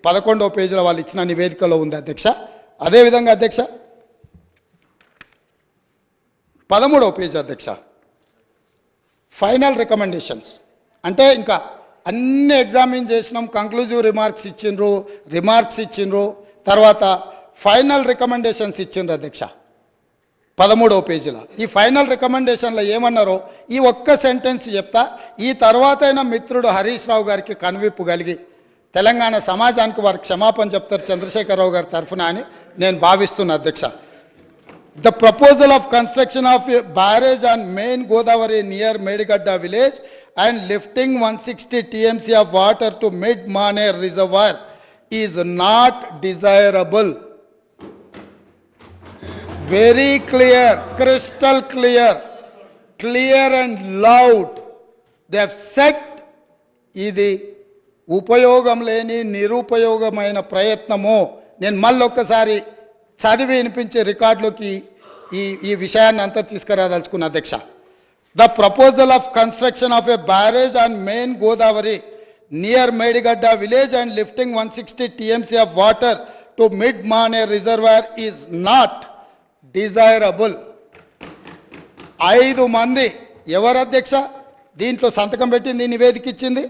11వ పేజీలో వాళ్ళు ఇచ్చిన నివేదికలో ఉంది అధ్యక్ష. అదేవిధంగా అధ్యక్ష 13వ పేజీ అధ్యక్ష, ఫైనల్ రికమెండేషన్స్ అంటే ఇంకా అన్ని ఎగ్జామిన్ చేసినాం, కంక్లూజివ్ రిమార్క్స్ ఇచ్చిండ్రు, తర్వాత ఫైనల్ రికమెండేషన్స్ ఇచ్చిండ్రు అధ్యక్ష 13వ పేజీలో. ఈ ఫైనల్ రికమెండేషన్లో ఏమన్నారో ఈ ఒక్క సెంటెన్స్ చెప్తా, ఈ తర్వాత అయినా మిత్రుడు హరీష్ రావు గారికి కనువిప్పు కలిగి తెలంగాణ సమాజానికి వారు క్షమాపణ చెప్తారు చంద్రశేఖరరావు గారి తరఫున అని నేను భావిస్తున్నా అధ్యక్ష. The proposal of construction of a barrage on main Godavari near Medigadda village and lifting 160 TMC of water to mid-Maner reservoir is not desirable. Very clear, crystal clear and loud. They have said, ఇది ఉపయోగం లేని నిరుపయోగమైన ప్రయత్నము. నేను మళ్ళొక్కసారి చదివి వినిపించే రికార్డులోకి ఈ విషయాన్ని అంతా తీసుకురాదలుచుకున్న అధ్యక్ష. The proposal of construction of a barrage on main Godavari near Medigadda village and lifting 160 TMC of water to mid Maner reservoir is not desirable. 5 మంది ఎవరు అధ్యక్ష దీంట్లో సంతకం పెట్టింది, నివేదిక ఇచ్చింది?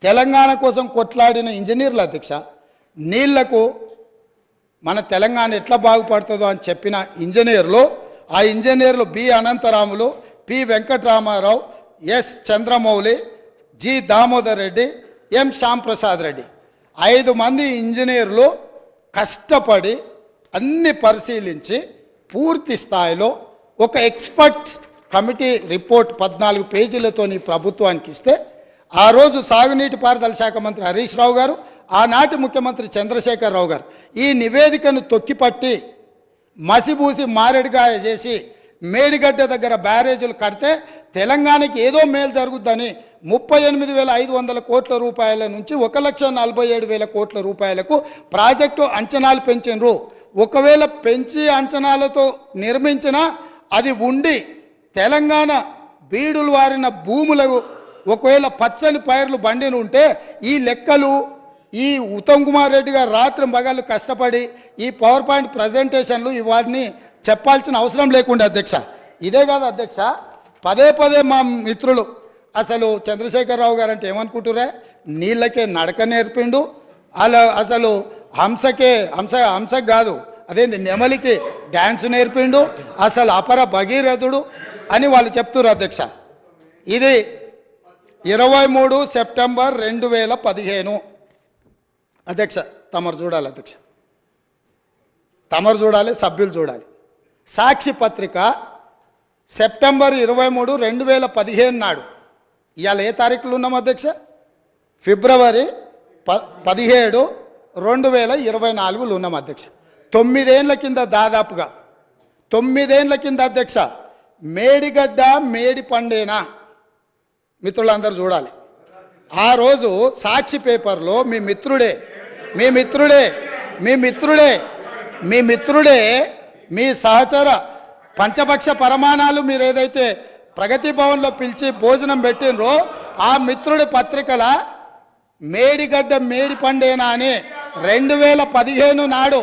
తెలంగాణ కోసం కొట్లాడిన ఇంజనీర్లు అధ్యక్ష. నీళ్లకు మన తెలంగాణ ఎట్లా బాగుపడుతుందో అని చెప్పిన ఇంజనీర్లు, ఆ ఇంజనీర్లు B Anantharamulu, P Venkataramarao, S Chandramouli, G Damodar Reddy, M Shyamprasad Reddy, 5 మంది ఇంజనీర్లు కష్టపడి అన్ని పరిశీలించి పూర్తి స్థాయిలో ఒక ఎక్స్పర్ట్ కమిటీ రిపోర్ట్ 14 పేజీలతో ప్రభుత్వానికి ఇస్తే, ఆ రోజు సాగునీటి పారుదల శాఖ మంత్రి హరీష్ రావు గారు, ఆనాటి ముఖ్యమంత్రి చంద్రశేఖరరావు గారు ఈ నివేదికను తొక్కిపట్టి మసిబూసి మారేడుగాయ చేసి మేడిగడ్డ దగ్గర బ్యారేజీలు కడితే తెలంగాణకి ఏదో మేలు జరుగుద్దని 38,500 కోట్ల రూపాయల నుంచి 1,47,000 కోట్ల రూపాయలకు ప్రాజెక్టు అంచనాలు పెంచినరు. ఒకవేళ పెంచి అంచనాలతో నిర్మించినా అది ఉండి తెలంగాణ బీడులు వారిన భూములకు ఒకవేళ పచ్చని పైర్లు బండిని ఉంటే ఈ లెక్కలు ఈ ఉత్తమ్ కుమార్ రెడ్డి గారు రాత్రి మగాళ్ళు కష్టపడి ఈ పవర్ పాయింట్ ప్రజెంటేషన్లు ఇవన్నీ చెప్పాల్సిన అవసరం లేకుండా అధ్యక్ష. ఇదే కాదు అధ్యక్ష, పదే మా మిత్రులు అసలు చంద్రశేఖరరావు గారు అంటే ఏమనుకుంటురే, నీళ్ళకే నడక నేర్పిండు, అలా అసలు హంసకు కాదు అదేంది నెమలికి డ్యాన్స్ నేర్పిండు, అసలు అపర భగీరథుడు అని వాళ్ళు చెప్తున్నారు అధ్యక్ష. ఇది 23 సెప్టెంబర్ 2015 అధ్యక్ష. తమరు చూడాలి అధ్యక్ష, తమరు చూడాలి, సభ్యులు చూడాలి. సాక్షి పత్రిక సెప్టెంబర్ 23, 2015 నాడు, ఇవాళ ఏ తారీఖులు ఉన్నాం అధ్యక్ష? ఫిబ్రవరి 17, 2024 ఉన్నాం అధ్యక్ష. 9 ఏళ్ల కింద, దాదాపుగా 9 ఏళ్ల కింద అధ్యక్ష, మేడిగడ్డ మేడి పండేనా మిత్రులందరూ చూడాలి. ఆ రోజు సాక్షి పేపర్లో మీ మిత్రుడే మీ సహచర పంచపక్ష పరమాణాలు మీరు ఏదైతే ప్రగతి భవన్లో పిలిచి భోజనం పెట్టినరో ఆ మిత్రుడి పత్రికల మేడిగడ్డ మేడి పండేనా అని 2015 నాడు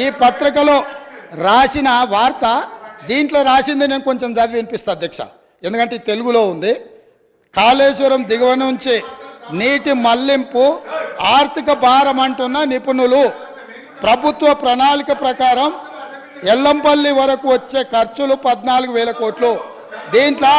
ఈ పత్రికలో రాసిన వార్త, దీంట్లో రాసింది నేను కొంచెం చదివి వినిపిస్తా అధ్యక్ష, ఎందుకంటే తెలుగులో ఉంది. కాళేశ్వరం దిగువ నుంచి నీటి మళ్లింపు ఆర్థిక భారం అంటున్న నిపుణులు, ప్రభుత్వ ప్రణాళిక ప్రకారం ఎల్లంపల్లి వరకు వచ్చే ఖర్చులు 14,000 కోట్లు. దీంట్లో